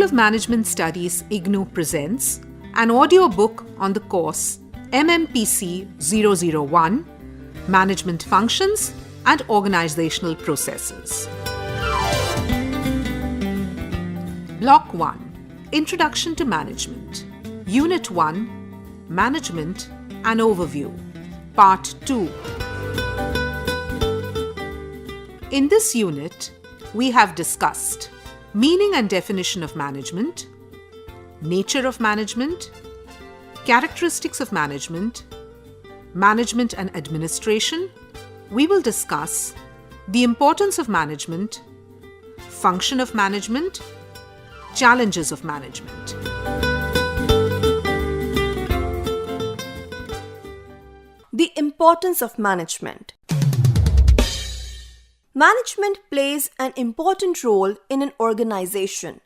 of Management Studies IGNOU presents an audio book on the course MMPC1 Management Functions and Organizational Processes. Block 1 Introduction to Management. Unit 1 Management and Overview. Part 2. In this unit, we have discussed meaning and definition of management, nature of management, characteristics of management, management and administration. We will discuss the importance of management, function of management, challenges of management. The importance of management. Management plays an important role in an organization,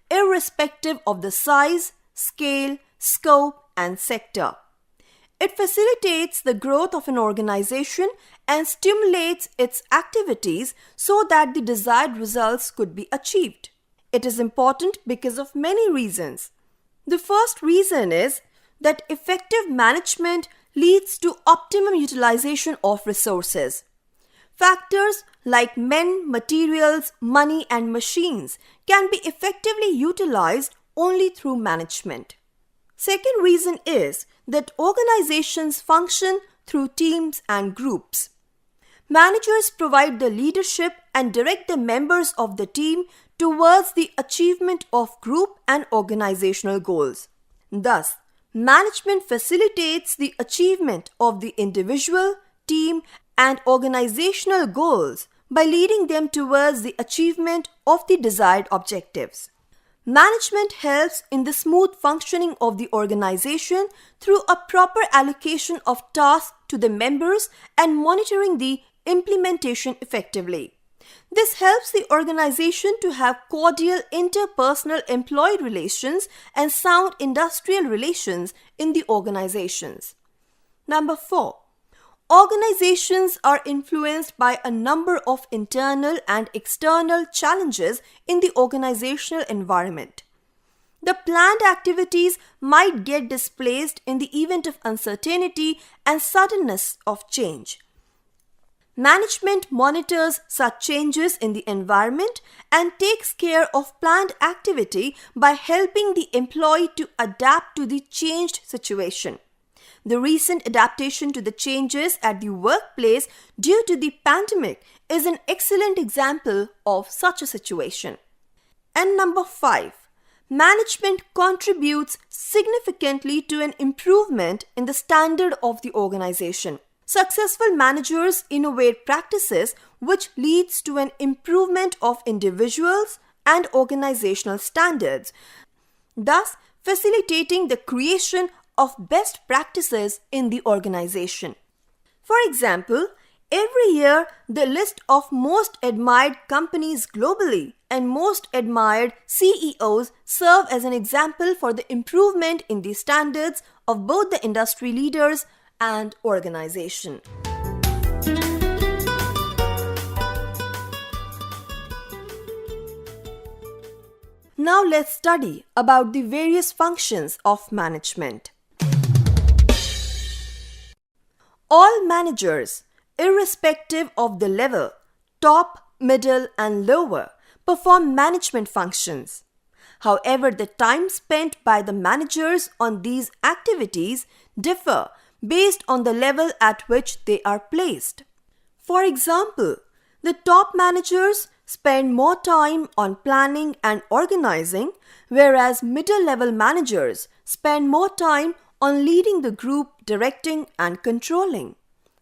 irrespective of the size, scale, scope, and sector. It facilitates the growth of an organization and stimulates its activities so that the desired results could be achieved. It is important because of many reasons. The first reason is that effective management leads to optimum utilization of resources. Factors like men, materials, money, and machines can be effectively utilized only through management. Second reason is that organizations function through teams and groups. Managers provide the leadership and direct the members of the team towards the achievement of group and organizational goals. Thus, management facilitates the achievement of the individual, team, and organizational goals by leading them towards the achievement of the desired objectives. Management helps in the smooth functioning of the organization through a proper allocation of tasks to the members and monitoring the implementation effectively. This helps the organization to have cordial interpersonal employee relations and sound industrial relations in the organizations. Number 4. Organizations are influenced by a number of internal and external challenges in the organizational environment. The planned activities might get displaced in the event of uncertainty and suddenness of change. Management monitors such changes in the environment and takes care of planned activity by helping the employee to adapt to the changed situation. The recent adaptation to the changes at the workplace due to the pandemic is an excellent example of such a situation. And number 5, management contributes significantly to an improvement in the standard of the organization. Successful managers innovate practices which leads to an improvement of individuals and organizational standards, thus facilitating the creation of best practices in the organization. For example, every year the list of most admired companies globally and most admired CEOs serve as an example for the improvement in the standards of both the industry leaders and organization. Now let's study about the various functions of management. All managers, irrespective of the level, top, middle, and lower, perform management functions. However, the time spent by the managers on these activities differ based on the level at which they are placed. For example, the top managers spend more time on planning and organizing, whereas middle-level managers spend more time on leading the group, directing, and controlling.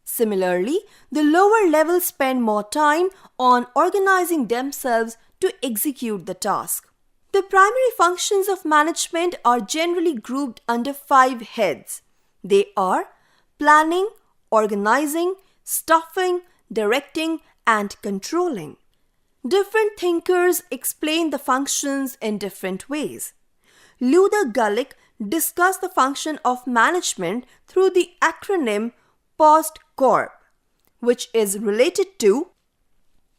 Similarly, the lower levels spend more time on organizing themselves to execute the task. The primary functions of management are generally grouped under 5 heads. They are planning, organizing, staffing, directing, and controlling. Different thinkers explain the functions in different ways. Luther Gulick discussed the function of management through the acronym POST-CORP, which is related to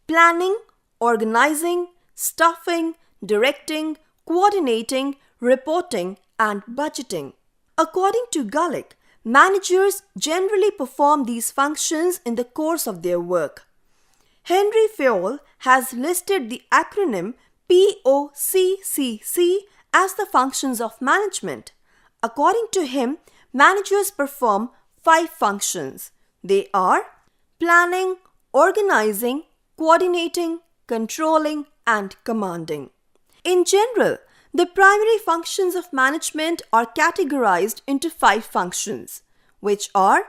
planning, organizing, staffing, directing, coordinating, reporting, and budgeting. According to Gulick, managers generally perform these functions in the course of their work. Henry Fayol has listed the acronym POCCC as the functions of management. According to him, managers perform 5 functions. They are planning, organizing, coordinating, controlling, and commanding. In general, the primary functions of management are categorized into 5 functions, which are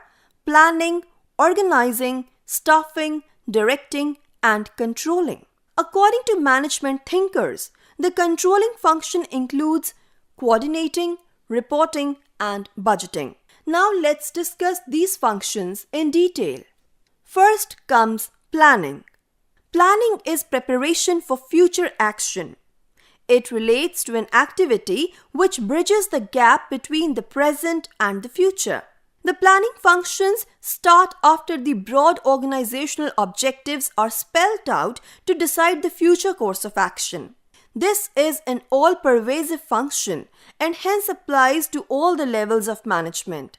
planning, organizing, staffing, directing, and controlling. According to management thinkers, the controlling function includes coordinating, reporting, and budgeting. Now let's discuss these functions in detail. First comes planning. Planning is preparation for future action. It relates to an activity which bridges the gap between the present and the future. The planning functions start after the broad organizational objectives are spelled out to decide the future course of action. This is an all-pervasive function and hence applies to all the levels of management.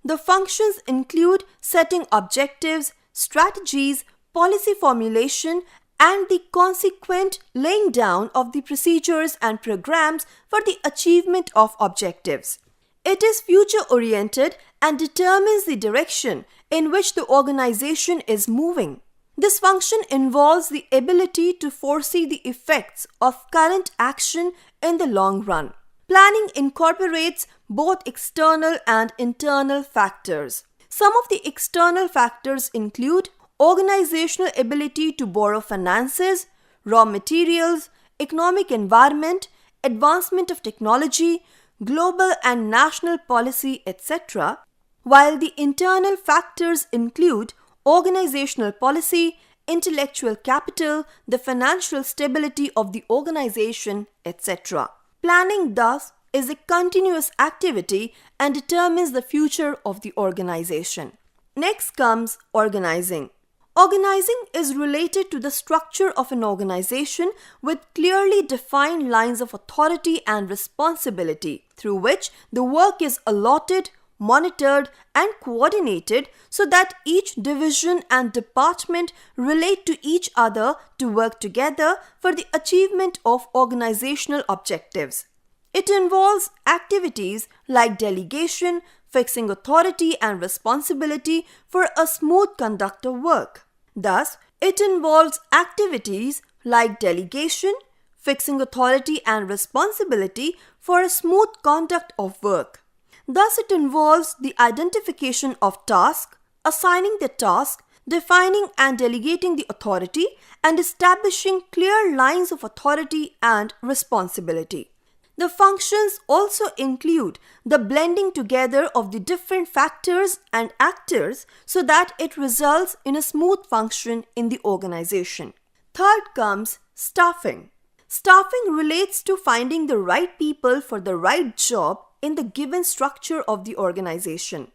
The functions include setting objectives, strategies, policy formulation, and the consequent laying down of the procedures and programs for the achievement of objectives. It is future-oriented and determines the direction in which the organization is moving. This function involves the ability to foresee the effects of current action in the long run. Planning incorporates both external and internal factors. Some of the external factors include organizational ability to borrow finances, raw materials, economic environment, advancement of technology, global and national policy, etc., while the internal factors include organizational policy, intellectual capital, the financial stability of the organization, etc. Planning, thus, is a continuous activity and determines the future of the organization. Next comes organizing. Organizing is related to the structure of an organization with clearly defined lines of authority and responsibility through which the work is allotted, monitored, and coordinated so that each division and department relate to each other to work together for the achievement of organizational objectives. It involves activities like delegation, fixing authority and responsibility for a smooth conduct of work. Thus, it involves activities like delegation, fixing authority and responsibility for a smooth conduct of work. Thus, it involves the identification of task, assigning the task, defining and delegating the authority, and establishing clear lines of authority and responsibility. The functions also include the blending together of the different factors and actors so that it results in a smooth function in the organization. Third comes staffing. Staffing relates to finding the right people for the right job in the given structure of the organization.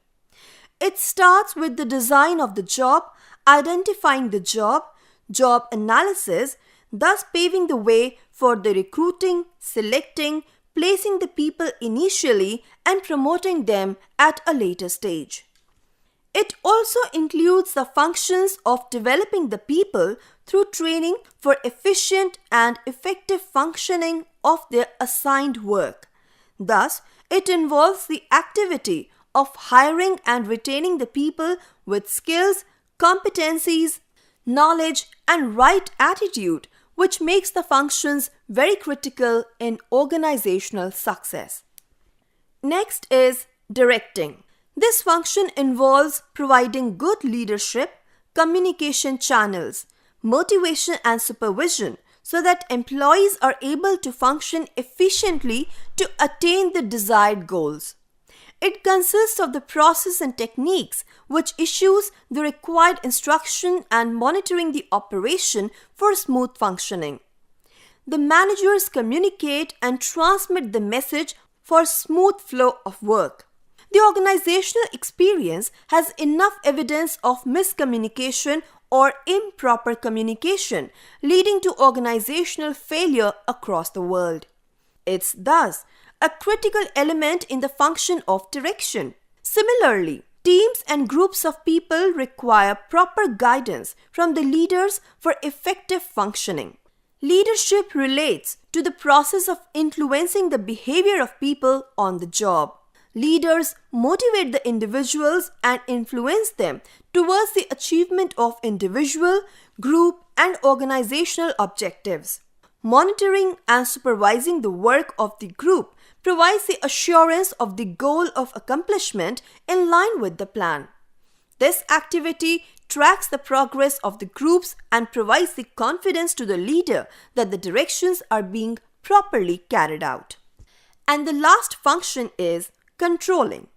It starts with the design of the job, identifying the job analysis, thus paving the way for the recruiting, selecting, placing the people initially, and promoting them at a later stage. It also includes the functions of developing the people through training for efficient and effective functioning of their assigned work. Thus, it involves the activity of hiring and retaining the people with skills, competencies, knowledge, and right attitude, which makes the functions very critical in organizational success. Next is directing. This function involves providing good leadership, communication channels, motivation and supervision so that employees are able to function efficiently to attain the desired goals. It consists of the process and techniques which issues the required instruction and monitoring the operation for smooth functioning. The managers communicate and transmit the message for smooth flow of work. The organizational experience has enough evidence of miscommunication or improper communication leading to organizational failure across the world. It's thus a critical element in the function of direction. Similarly, teams and groups of people require proper guidance from the leaders for effective functioning. Leadership relates to the process of influencing the behavior of people on the job. Leaders motivate the individuals and influence them towards the achievement of individual, group, and organizational objectives. Monitoring and supervising the work of the group provides the assurance of the goal of accomplishment in line with the plan. This activity tracks the progress of the groups and provides the confidence to the leader that the directions are being properly carried out. And the last function is controlling.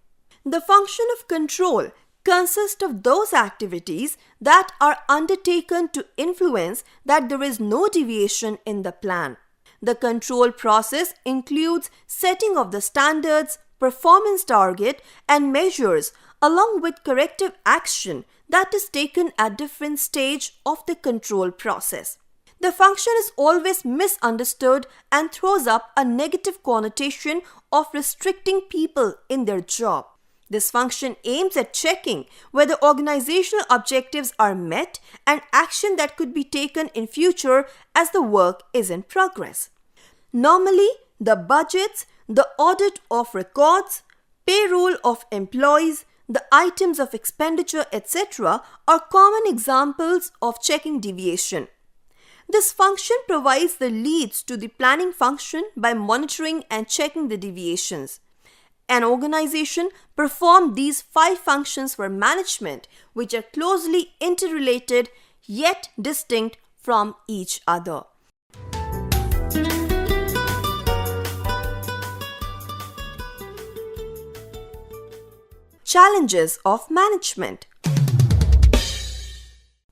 The function of control consists of those activities that are undertaken to influence that there is no deviation in the plan. The control process includes setting of the standards, performance target, and measures along with corrective action that is taken at different stage of the control process. The function is always misunderstood and throws up a negative connotation of restricting people in their job. This function aims at checking whether organizational objectives are met and action that could be taken in future as the work is in progress. Normally, the budgets, the audit of records, payroll of employees, the items of expenditure, etc. are common examples of checking deviation. This function provides the leads to the planning function by monitoring and checking the deviations. An organization performs these 5 functions for management, which are closely interrelated yet distinct from each other. Challenges of management.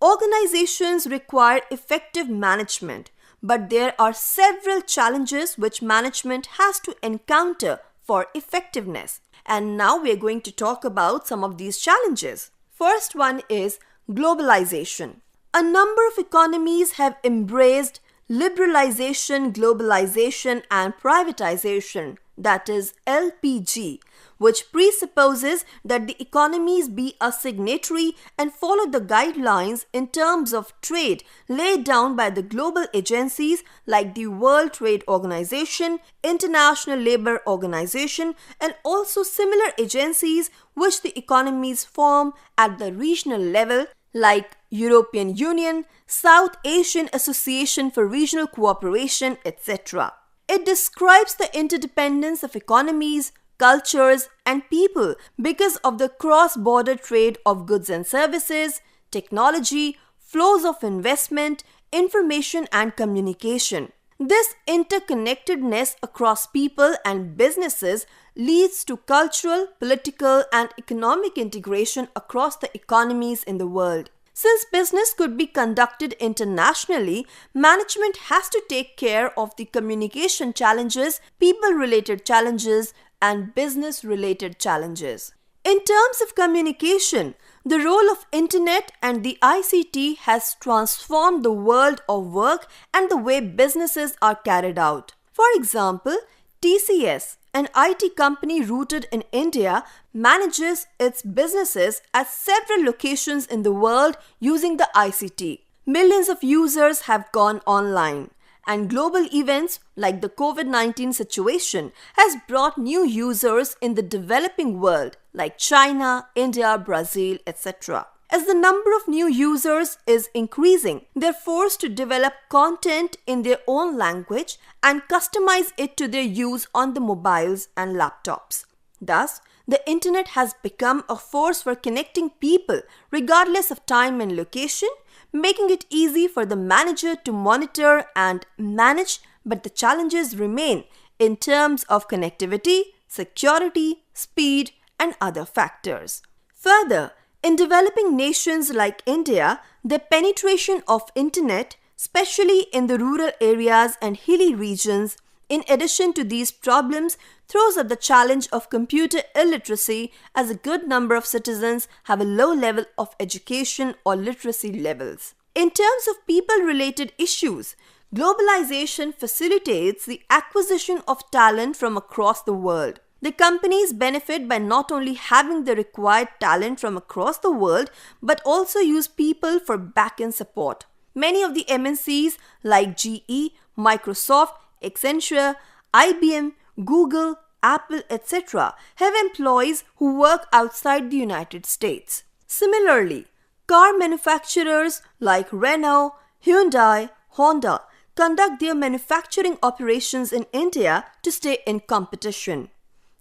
Organizations require effective management, but there are several challenges which management has to encounter for effectiveness. And now we are going to talk about some of these challenges. First one is globalization. A number of economies have embraced liberalization, globalization, and privatization, that is LPG, which presupposes that the economies be a signatory and follow the guidelines in terms of trade laid down by the global agencies like the World Trade Organization, International Labour Organization, and also similar agencies which the economies form at the regional level like European Union, South Asian Association for Regional Cooperation, etc. It describes the interdependence of economies, cultures, and people because of the cross-border trade of goods and services, technology, flows of investment, information, and communication. This interconnectedness across people and businesses leads to cultural, political, and economic integration across the economies in the world. Since business could be conducted internationally, management has to take care of the communication challenges, people-related challenges, and business-related challenges. In terms of communication, the role of Internet and the ICT has transformed the world of work and the way businesses are carried out. For example, TCS, an IT company rooted in India, manages its businesses at several locations in the world using the ICT. Millions of users have gone online, and global events like the COVID-19 situation has brought new users in the developing world like China, India, Brazil, etc. As the number of new users is increasing, they're forced to develop content in their own language and customize it to their use on the mobiles and laptops. Thus, the internet has become a force for connecting people regardless of time and location, making it easy for the manager to monitor and manage, but the challenges remain in terms of connectivity, security, speed, and other factors. Further, in developing nations like India, the penetration of internet, especially in the rural areas and hilly regions, in addition to these problems, throws up the challenge of computer illiteracy as a good number of citizens have a low level of education or literacy levels. In terms of people-related issues, Globalization facilitates the acquisition of talent from across the world. The companies benefit by not only having the required talent from across the world, but also use people for back-end support. Many of the MNCs like GE, Microsoft, Accenture, IBM, Google, Apple, etc. have employees who work outside the United States. Similarly, car manufacturers like Renault, Hyundai, Honda conduct their manufacturing operations in India to stay in competition.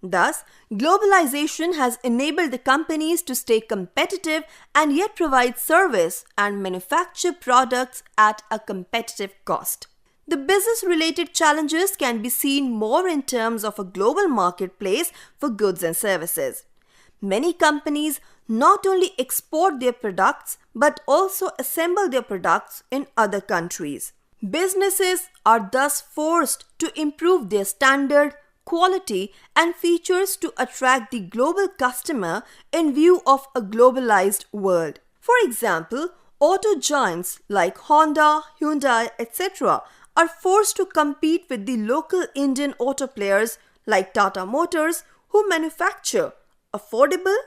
Thus, globalization has enabled the companies to stay competitive and yet provide service and manufacture products at a competitive cost. The business-related challenges can be seen more in terms of a global marketplace for goods and services. Many companies not only export their products but also assemble their products in other countries. Businesses are thus forced to improve their standard, quality, and features to attract the global customer in view of a globalized world. For example, auto giants like Honda, Hyundai, etc. are forced to compete with the local Indian auto players like Tata Motors, who manufacture affordable,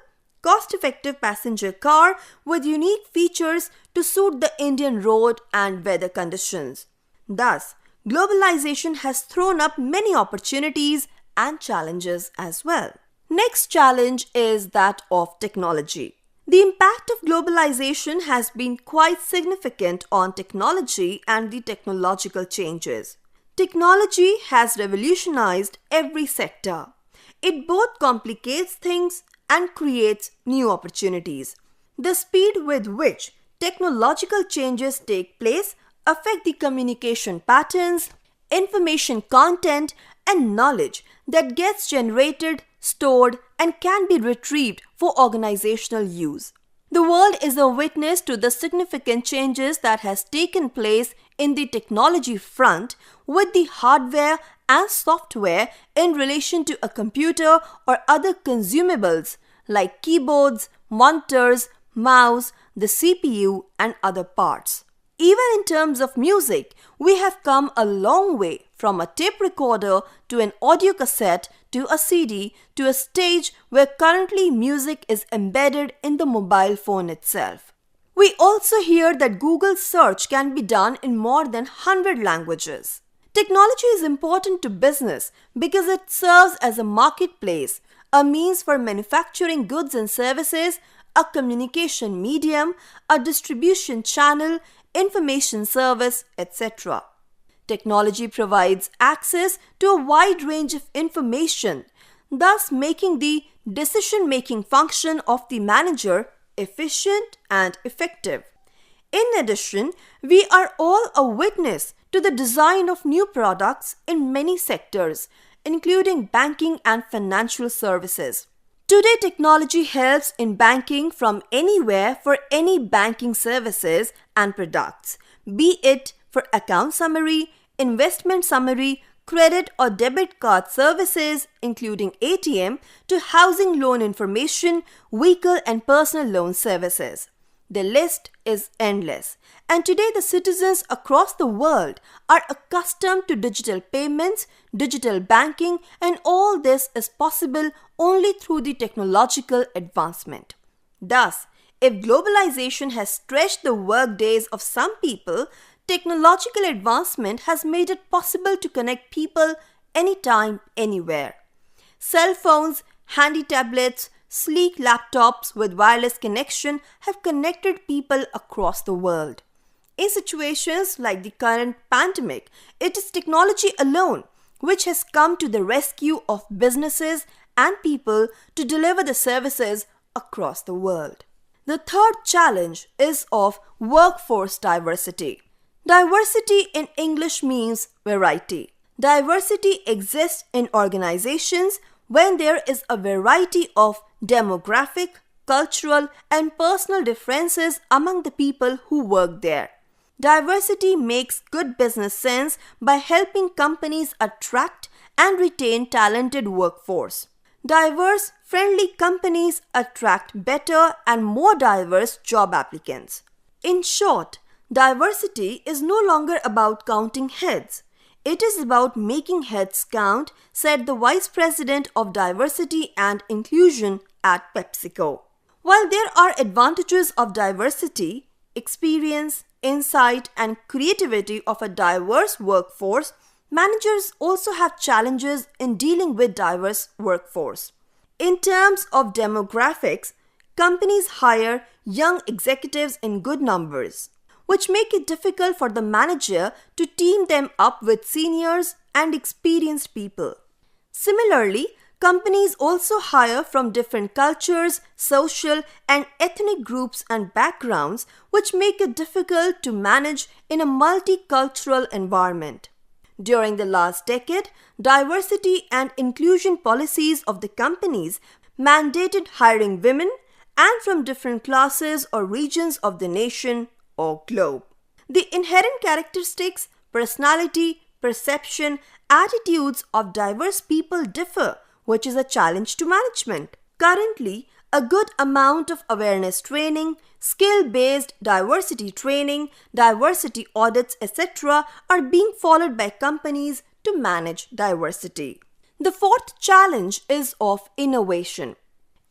cost-effective passenger car with unique features to suit the Indian road and weather conditions. Thus, globalization has thrown up many opportunities and challenges as well. Next challenge is that of technology. The impact of globalization has been quite significant on technology and the technological changes. Technology has revolutionized every sector. It both complicates things and creates new opportunities. The speed with which technological changes take place affect the communication patterns, information content, and knowledge that gets generated, stored, and can be retrieved for organizational use. The world is a witness to the significant changes that has taken place in the technology front with the hardware and software in relation to a computer or other consumables like keyboards, monitors, mouse, the CPU, and other parts. Even in terms of music, we have come a long way from a tape recorder to an audio cassette to a CD to a stage where currently music is embedded in the mobile phone itself. We also hear that Google search can be done in more than 100 languages. Technology is important to business because it serves as a marketplace, a means for manufacturing goods and services, a communication medium, a distribution channel, information service, etc. Technology provides access to a wide range of information, thus making the decision-making function of the manager efficient and effective. In addition, we are all a witness to the design of new products in many sectors, including banking and financial services. Today, technology helps in banking from anywhere for any banking services and products, be it for account summary, investment summary, credit or debit card services, including ATM, to housing loan information, vehicle and personal loan services. The list is endless. And today the citizens across the world are accustomed to digital payments, digital banking, and all this is possible only through the technological advancement. Thus, if globalization has stretched the work days of some people, technological advancement has made it possible to connect people anytime, anywhere. Cell phones, handy tablets, sleek laptops with wireless connection have connected people across the world. In situations like the current pandemic, it is technology alone which has come to the rescue of businesses and people to deliver the services across the world. The third challenge is of workforce diversity. Diversity in English means variety. Diversity exists in organizations when there is a variety of demographic, cultural, and personal differences among the people who work there. Diversity makes good business sense by helping companies attract and retain talented workforce. Diverse, friendly companies attract better and more diverse job applicants. In short, Diversity is no longer about counting heads. It is about making heads count, said the Vice President of Diversity and Inclusion at PepsiCo. While there are advantages of diversity, experience, insight, and creativity of a diverse workforce, managers also have challenges in dealing with diverse workforce. In terms of demographics, companies hire young executives in good numbers, which make it difficult for the manager to team them up with seniors and experienced people. Similarly, companies also hire from different cultures, social and ethnic groups and backgrounds, which make it difficult to manage in a multicultural environment. During the last decade, diversity and inclusion policies of the companies mandated hiring women and from different classes or regions of the nation or globe. The inherent characteristics, personality, perception, attitudes of diverse people differ, which is a challenge to management. Currently, a good amount of awareness training, skill-based diversity training, diversity audits, etc. are being followed by companies to manage diversity. The fourth challenge is of innovation.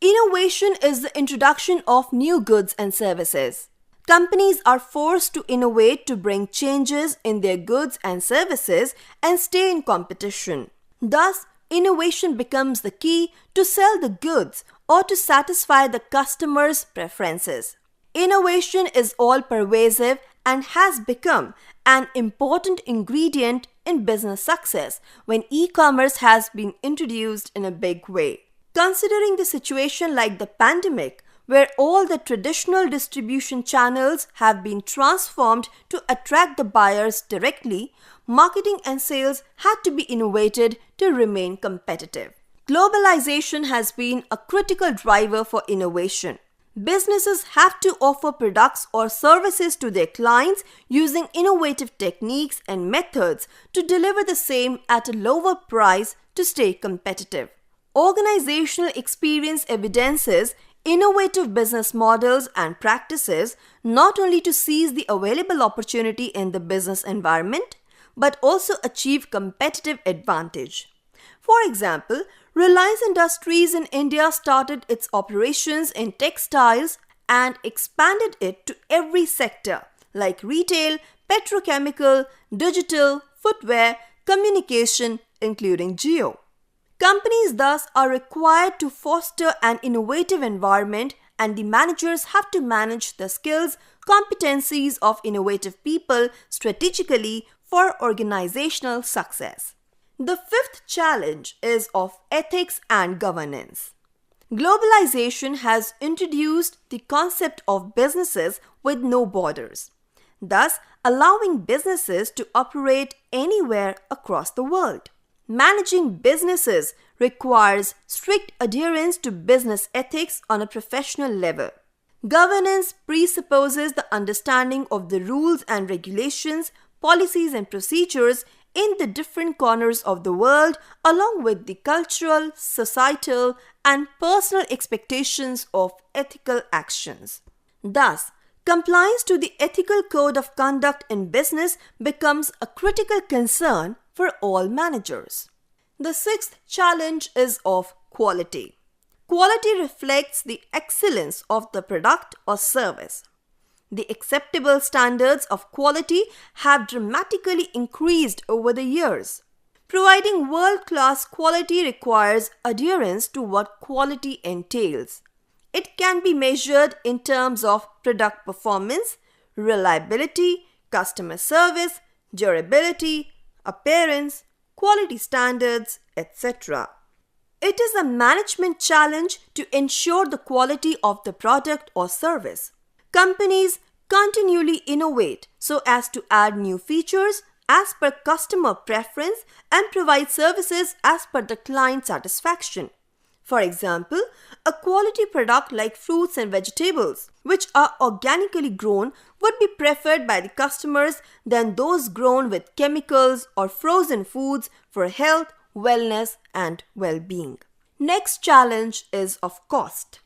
Innovation is the introduction of new goods and services. Companies are forced to innovate to bring changes in their goods and services and stay in competition. Thus, innovation becomes the key to sell the goods or to satisfy the customer's preferences. Innovation is all-pervasive and has become an important ingredient in business success when e-commerce has been introduced in a big way. Considering the situation like the pandemic, where all the traditional distribution channels have been transformed to attract the buyers directly, marketing and sales had to be innovated to remain competitive. Globalization has been a critical driver for innovation. Businesses have to offer products or services to their clients using innovative techniques and methods to deliver the same at a lower price to stay competitive. Organizational experience evidences innovative business models and practices not only to seize the available opportunity in the business environment, but also achieve competitive advantage. For example, Reliance Industries in India started its operations in textiles and expanded it to every sector like retail, petrochemical, digital, footwear, communication, including geo. Companies thus are required to foster an innovative environment, and the managers have to manage the skills, competencies of innovative people strategically for organizational success. The fifth challenge is of ethics and governance. Globalization has introduced the concept of businesses with no borders, thus allowing businesses to operate anywhere across the world. Managing businesses requires strict adherence to business ethics on a professional level. Governance presupposes the understanding of the rules and regulations, policies and procedures in the different corners of the world, along with the cultural, societal, and personal expectations of ethical actions. Thus, compliance to the ethical code of conduct in business becomes a critical concern for all managers. The sixth challenge is of quality. Quality reflects the excellence of the product or service. The acceptable standards of quality have dramatically increased over the years. Providing world-class quality requires adherence to what quality entails. It can be measured in terms of product performance, reliability, customer service, durability, appearance, quality standards, etc. It is a management challenge to ensure the quality of the product or service. Companies continually innovate so as to add new features as per customer preference and provide services as per the client satisfaction. For example, a quality product like fruits and vegetables, which are organically grown, would be preferred by the customers than those grown with chemicals or frozen foods for health, wellness, and well-being. Next challenge is of cost.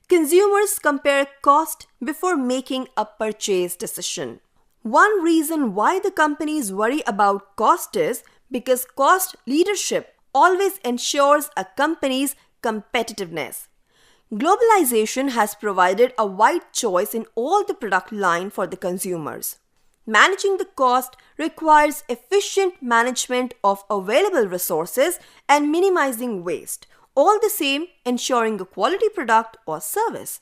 Consumers compare cost before making a purchase decision. One reason why the companies worry about cost is because cost leadership always ensures a company's competitiveness. Globalization has provided a wide choice in all the product line for the consumers. Managing the cost requires efficient management of available resources and minimizing waste, all the same ensuring a quality product or service.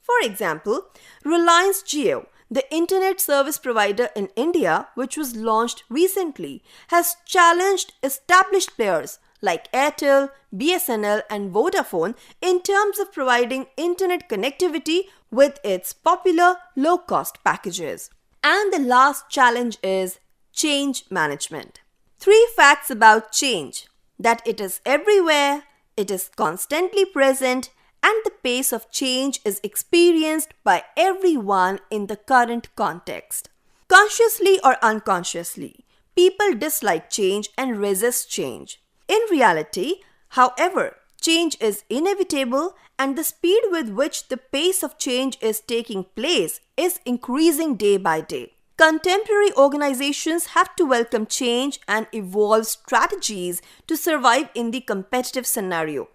For example, Reliance Jio, the internet service provider in India, which was launched recently, has challenged established players like Airtel, BSNL and Vodafone in terms of providing internet connectivity with its popular low-cost packages. And the last challenge is change management. 3 facts about change: that it is everywhere, it is constantly present, and the pace of change is experienced by everyone in the current context. Consciously or unconsciously, people dislike change and resist change. In reality, however, change is inevitable and the speed with which the pace of change is taking place is increasing day by day. Contemporary organizations have to welcome change and evolve strategies to survive in the competitive scenario.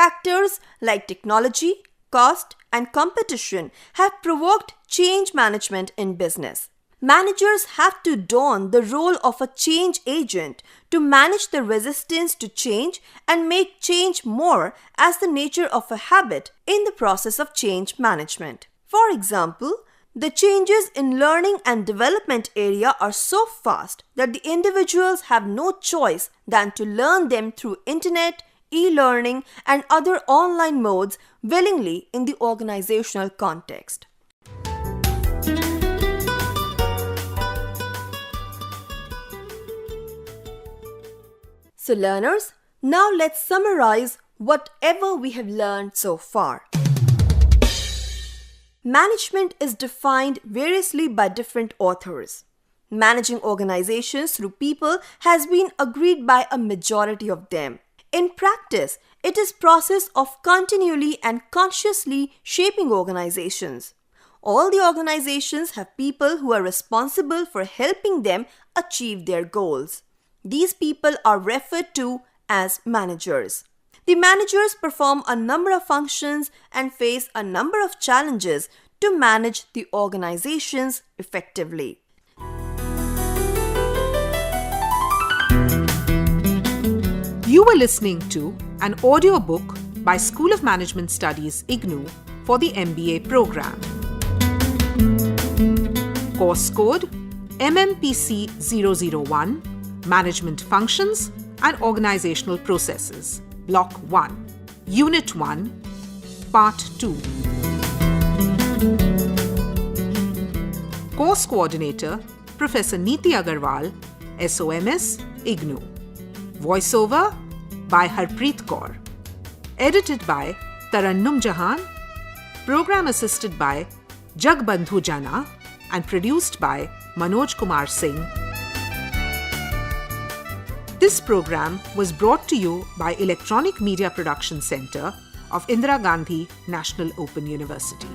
Factors like technology, cost, and competition have provoked change management in business. Managers have to don the role of a change agent to manage the resistance to change and make change more as the nature of a habit in the process of change management. For example, the changes in learning and development area are so fast that the individuals have no choice than to learn them through internet, e-learning and other online modes willingly in the organizational context. So learners, now let's summarize whatever we have learned so far. Management is defined variously by different authors. Managing organizations through people has been agreed by a majority of them. In practice, it is a process of continually and consciously shaping organizations. All the organizations have people who are responsible for helping them achieve their goals. These people are referred to as managers. The managers perform a number of functions and face a number of challenges to manage the organizations effectively. You were listening to an audiobook by School of Management Studies, IGNOU, for the MBA program. Course code MMPC001, Management Functions and Organizational Processes, Block 1, Unit 1, Part 2. Course Coordinator, Professor Neeti Agarwal, SOMS, IGNOU. Voiceover by Harpreet Kaur. Edited by Tarannum Jahan. Program assisted by Jagbandhu Jana and produced by Manoj Kumar Singh. This program was brought to you by Electronic Media Production Center of Indira Gandhi National Open University.